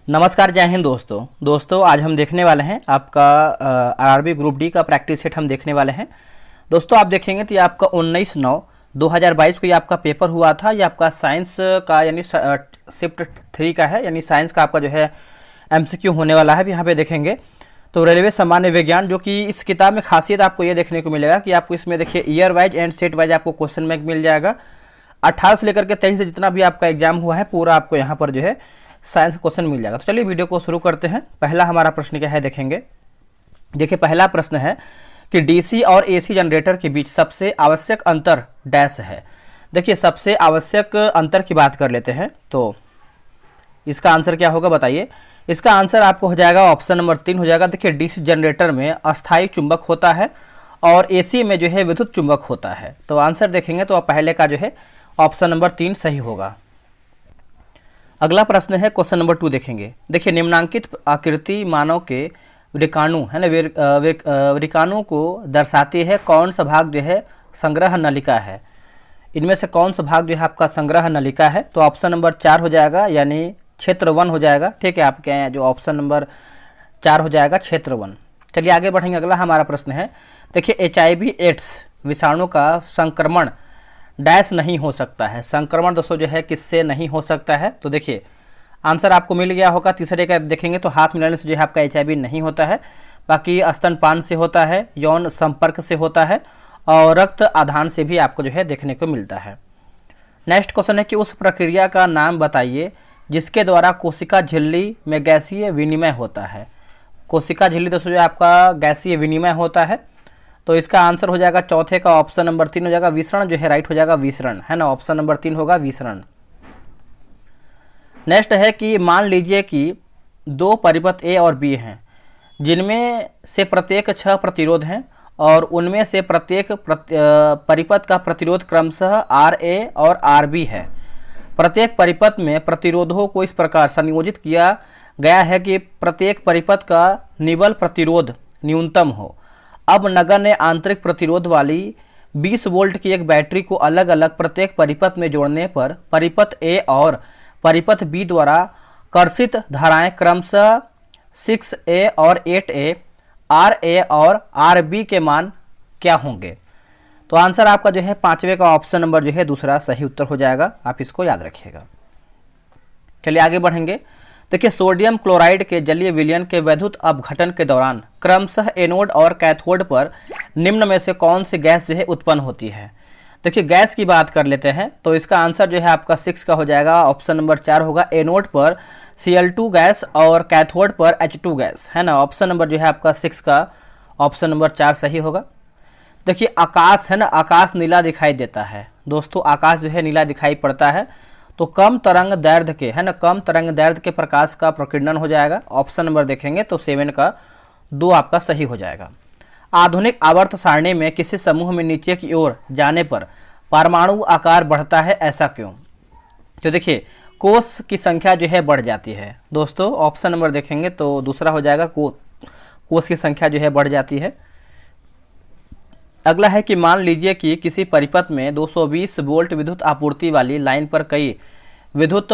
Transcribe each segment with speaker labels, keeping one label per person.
Speaker 1: नमस्कार, जय हिंद दोस्तों आज हम देखने वाले हैं आपका आरआरबी ग्रुप डी का प्रैक्टिस सेट हम देखने वाले हैं। दोस्तों आप देखेंगे तो ये आपका 19/9/2022 को ये आपका पेपर हुआ था। ये आपका साइंस का यानी शिफ्ट 3 का है, यानी साइंस का आपका जो है एमसीक्यू होने वाला है। यहाँ पे देखेंगे तो रेलवे सामान्य विज्ञान, जो कि इस किताब में खासियत आपको ये देखने को मिलेगा कि आपको इसमें देखिए year wise and set wise आपको क्वेश्चन बैंक मिल जाएगा। 18 से लेकर के 23 से जितना भी आपका एग्जाम हुआ है पूरा आपको यहाँ पर जो है साइंस क्वेश्चन मिल जाएगा। तो चलिए वीडियो को शुरू करते हैं। पहला हमारा प्रश्न क्या है देखेंगे। देखिए पहला प्रश्न है कि डीसी और एसी जनरेटर के बीच सबसे आवश्यक अंतर डैश है। देखिए सबसे आवश्यक अंतर की बात कर लेते हैं तो इसका आंसर क्या होगा बताइए। इसका आंसर आपको हो जाएगा ऑप्शन नंबर 3 हो जाएगा। देखिए डीसी जनरेटर में अस्थायी चुंबक होता है और एसी में जो है विद्युत चुंबक होता है। तो आंसर देखेंगे तो पहले का जो है ऑप्शन नंबर 3 सही होगा। अगला प्रश्न है क्वेश्चन नंबर 2 देखेंगे। देखिए निम्नांकित आकृति मानव के विकाणु है ना, विकाणु को दर्शाती है। कौन सा भाग जो है संग्रह नलिका है। इनमें से कौन सा भाग जो है आपका संग्रह नलिका है। तो ऑप्शन नंबर 4 हो जाएगा, यानी क्षेत्र 1 हो जाएगा। ठीक है, आपके यहाँ जो ऑप्शन नंबर 4 हो जाएगा क्षेत्र 1। चलिए आगे बढ़ेंगे। अगला हमारा प्रश्न है देखिए HIV एड्स विषाणु का संक्रमण डैश नहीं हो सकता है। संक्रमण दोस्तों जो है किससे नहीं हो सकता है। तो देखिए आंसर आपको मिल गया होगा। तीसरे का देखेंगे तो हाथ मिलाने से जो है आपका HIV नहीं होता है। बाकी स्तनपान से होता है, यौन संपर्क से होता है और रक्त आधान से भी आपको जो है देखने को मिलता है। नेक्स्ट क्वेश्चन है कि उस प्रक्रिया का नाम बताइए जिसके द्वारा कोशिका झिल्ली में गैसीय विनिमय होता है। कोशिका झिल्ली दोस्तों जो आपका गैसीय विनिमय होता है। तो इसका आंसर हो जाएगा चौथे का ऑप्शन नंबर 3 हो जाएगा। विसरण जो है राइट हो जाएगा, विसरण है ना, ऑप्शन नंबर 3 होगा विसरण। नेक्स्ट है कि मान लीजिए कि दो परिपथ ए और बी हैं जिनमें से प्रत्येक 6 प्रतिरोध हैं और उनमें से प्रत्येक परिपथ का प्रतिरोध क्रमशः RA और RB है। प्रत्येक परिपथ में प्रतिरोधों को इस प्रकार संयोजित किया गया है कि प्रत्येक परिपथ का निवल प्रतिरोध न्यूनतम हो। अब नगर ने आंतरिक प्रतिरोध वाली 20 वोल्ट की एक बैटरी को अलग अलग प्रत्येक परिपथ में जोड़ने पर परिपथ ए और परिपथ बी द्वारा कर्षित धाराएं क्रमशः 6A और 8A, RA और RB के मान क्या होंगे। तो आंसर आपका जो है पांचवे का ऑप्शन नंबर जो है दूसरा सही उत्तर हो जाएगा। आप इसको याद रखिएगा। चलिए आगे बढ़ेंगे। देखिए सोडियम क्लोराइड के जलीय विलयन के वैद्युत अपघटन के दौरान क्रमशः एनोड और कैथोड पर निम्न में से कौन सी गैस जो है उत्पन्न होती है। देखिए गैस की बात कर लेते हैं तो इसका आंसर जो है आपका 6 का हो जाएगा, ऑप्शन नंबर 4 होगा। एनोड पर Cl2 गैस और कैथोड पर H2 गैस है ना, ऑप्शन नंबर जो है आपका 6 का ऑप्शन नंबर 4 सही होगा। देखिए आकाश है ना, आकाश नीला दिखाई देता है दोस्तों, आकाश जो है नीला दिखाई पड़ता है। तो कम तरंग दैर्ध्य के है ना, कम तरंग दैर्ध्य के प्रकाश का प्रकीर्णन हो जाएगा। ऑप्शन नंबर देखेंगे तो 7 का 2 आपका सही हो जाएगा। आधुनिक आवर्त सारणी में किसी समूह में नीचे की ओर जाने पर परमाणु आकार बढ़ता है, ऐसा क्यों। तो देखिए कोष की संख्या जो है बढ़ जाती है दोस्तों। ऑप्शन नंबर देखेंगे तो दूसरा हो जाएगा, कोष की संख्या जो है बढ़ जाती है। अगला है कि मान लीजिए कि किसी परिपथ में 220 वोल्ट विद्युत आपूर्ति वाली लाइन पर कई विद्युत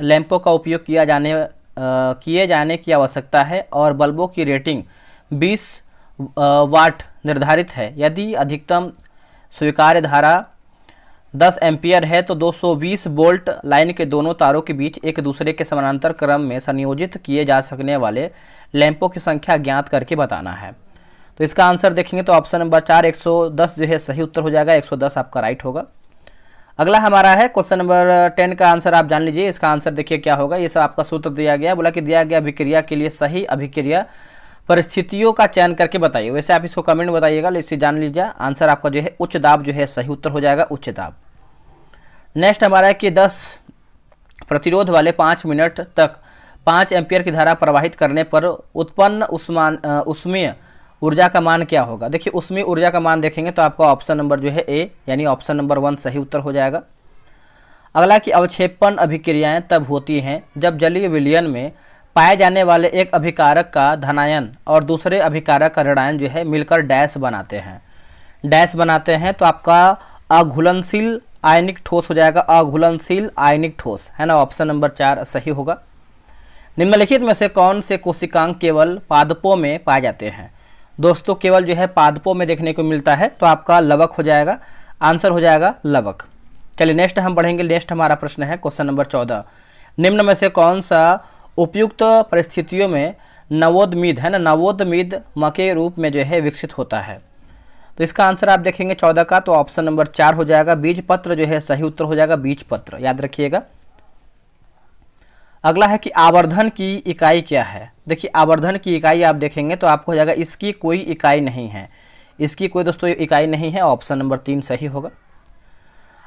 Speaker 1: लैंपों का उपयोग किए जाने की आवश्यकता है और बल्बों की रेटिंग 20 वाट निर्धारित है। यदि अधिकतम स्वीकार्य धारा 10 एम्पियर है तो 220 वोल्ट लाइन के दोनों तारों के बीच एक दूसरे के समानांतर क्रम में संयोजित किए जा सकने वाले लैंपों की संख्या ज्ञात करके बताना है। तो इसका आंसर देखेंगे तो ऑप्शन नंबर 4 110 जो है सही उत्तर हो जाएगा। 110 आपका राइट होगा। अगला हमारा है क्वेश्चन नंबर 10 का आंसर आप जान लीजिए। इसका आंसर देखिए क्या होगा। ये सब आपका सूत्र दिया गया, बोला कि दिया गया अभिक्रिया के लिए सही अभिक्रिया परिस्थितियों का चयन करके बताइए। वैसे आप इसको कमेंट बताइएगा, इसे जान लीजिए। आंसर आपका जो है उच्च दाब जो है सही उत्तर हो जाएगा, उच्च दाब। नेक्स्ट हमारा है कि 10 प्रतिरोध वाले 5 मिनट तक 5 एम्पियर की धारा प्रवाहित करने पर उत्पन्न उष्मीय ऊर्जा का मान क्या होगा। देखिए उष्मीय ऊर्जा का मान देखेंगे तो आपका ऑप्शन नंबर जो है ए, यानी ऑप्शन नंबर 1 सही उत्तर हो जाएगा। अगला कि अवक्षेपण अभिक्रियाएं तब होती हैं जब जलीय विलयन में पाए जाने वाले एक अभिकारक का धनायन और दूसरे अभिकारक का ऋणायन जो है मिलकर डैश बनाते हैं। तो आपका अघुलनशील आयनिक ठोस हो जाएगा, अघुलनशील आयनिक ठोस है ना, ऑप्शन नंबर 4 सही होगा। निम्नलिखित में से कौन से कोशिकांग केवल पादपों में पाए जाते हैं? दोस्तों केवल जो है पादपों में देखने को मिलता है, तो आपका लवक हो जाएगा, आंसर हो जाएगा लवक। चलिए नेक्स्ट हम बढ़ेंगे। नेक्स्ट हमारा प्रश्न है क्वेश्चन नंबर 14। निम्न में से कौन सा उपयुक्त परिस्थितियों में नवोद्मिद है ना, नवोद्मिद म के रूप में जो है विकसित होता है? तो इसका आंसर आप देखेंगे 14 का, तो ऑप्शन नंबर 4 हो जाएगा, बीज पत्र जो है सही उत्तर हो जाएगा, बीज पत्र, याद रखिएगा। अगला है कि आवर्धन की इकाई क्या है? देखिए आवर्धन की इकाई आप देखेंगे तो आपको हो जाएगा इसकी कोई इकाई नहीं है, इसकी कोई दोस्तों इकाई नहीं है, ऑप्शन नंबर 3 सही होगा।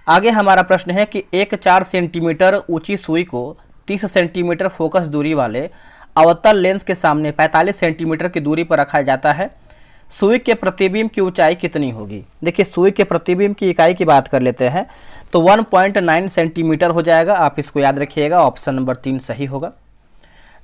Speaker 1: आगे हमारा प्रश्न है कि एक 4 सेंटीमीटर ऊंची सुई को 30 सेंटीमीटर फोकस दूरी वाले अवतल लेंस के सामने 45 सेंटीमीटर की दूरी पर रखा जाता है। सुई के प्रतिबिंब की ऊंचाई कितनी होगी? देखिए सुई के प्रतिबिंब की इकाई की बात कर लेते हैं तो 1.9 सेंटीमीटर हो जाएगा, आप इसको याद रखिएगा, ऑप्शन नंबर 3 सही होगा।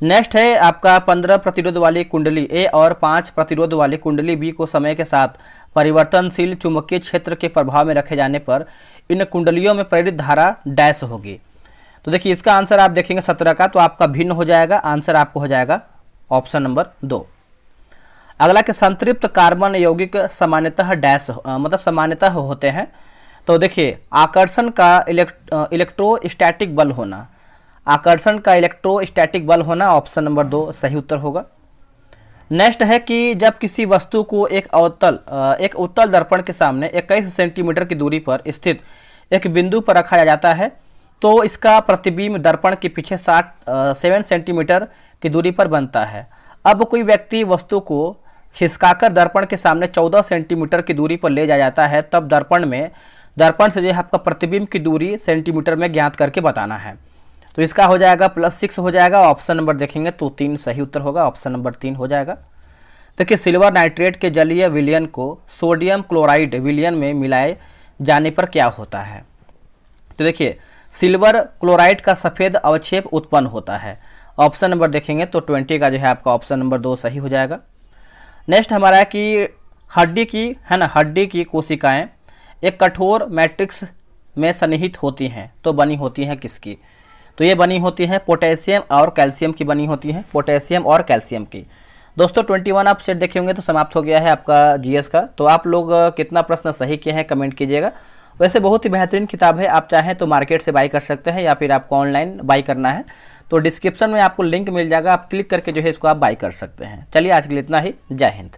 Speaker 1: नेक्स्ट है आपका 15 प्रतिरोध वाली कुंडली ए और 5 प्रतिरोध वाली कुंडली बी को समय के साथ परिवर्तनशील चुंबकीय क्षेत्र के प्रभाव में रखे जाने पर इन कुंडलियों में प्रेरित धारा डैश होगी। तो देखिए इसका आंसर आप देखेंगे 17 का, तो आपका भिन्न हो जाएगा, आंसर आपको हो जाएगा ऑप्शन नंबर 2। अगला के संतृप्त कार्बन यौगिक सामान्यतः डैश मतलब सामान्यतः होते हैं। तो देखिए आकर्षण का इलेक्ट्रोस्टैटिक बल होना, आकर्षण का इलेक्ट्रोस्टैटिक बल होना, ऑप्शन नंबर 2 सही उत्तर होगा। नेक्स्ट है कि जब किसी वस्तु को एक उत्तल दर्पण के सामने 21 सेंटीमीटर की दूरी पर स्थित एक बिंदु पर रखा जाता है तो इसका प्रतिबिंब दर्पण के पीछे 7 सेंटीमीटर की दूरी पर बनता है। अब कोई व्यक्ति वस्तु को खिसकाकर दर्पण के सामने 14 सेंटीमीटर की दूरी पर ले जाया जाता है, तब दर्पण से जो है आपका प्रतिबिंब की दूरी सेंटीमीटर में ज्ञात करके बताना है। तो इसका हो जाएगा +6 हो जाएगा, ऑप्शन नंबर देखेंगे तो 3 सही उत्तर होगा, ऑप्शन नंबर 3 हो जाएगा। देखिए सिल्वर नाइट्रेट के जलीय विलयन को सोडियम क्लोराइड विलयन में मिलाए जाने पर क्या होता है? तो देखिए सिल्वर क्लोराइड का सफ़ेद अवक्षेप उत्पन्न होता है, ऑप्शन नंबर देखेंगे तो 20 का जो है आपका ऑप्शन नंबर 2 सही हो जाएगा। नेक्स्ट हमारा है कि हड्डी की कोशिकाएं एक कठोर मैट्रिक्स में सन्निहित होती हैं तो बनी होती हैं किसकी? तो ये बनी होती हैं पोटेशियम और कैल्शियम की बनी होती हैं, पोटेशियम और कैल्शियम की। दोस्तों 21 आप सेट देखे होंगे तो समाप्त हो गया है आपका जीएस का। तो आप लोग कितना प्रश्न सही किए हैं कमेंट कीजिएगा। वैसे बहुत ही बेहतरीन किताब है, आप चाहें तो मार्केट से बाई कर सकते हैं या फिर आपको ऑनलाइन बाई करना है तो डिस्क्रिप्शन में आपको लिंक मिल जाएगा, आप क्लिक करके जो है इसको आप बाई कर सकते हैं। चलिए आज के लिए इतना ही, जय हिंद।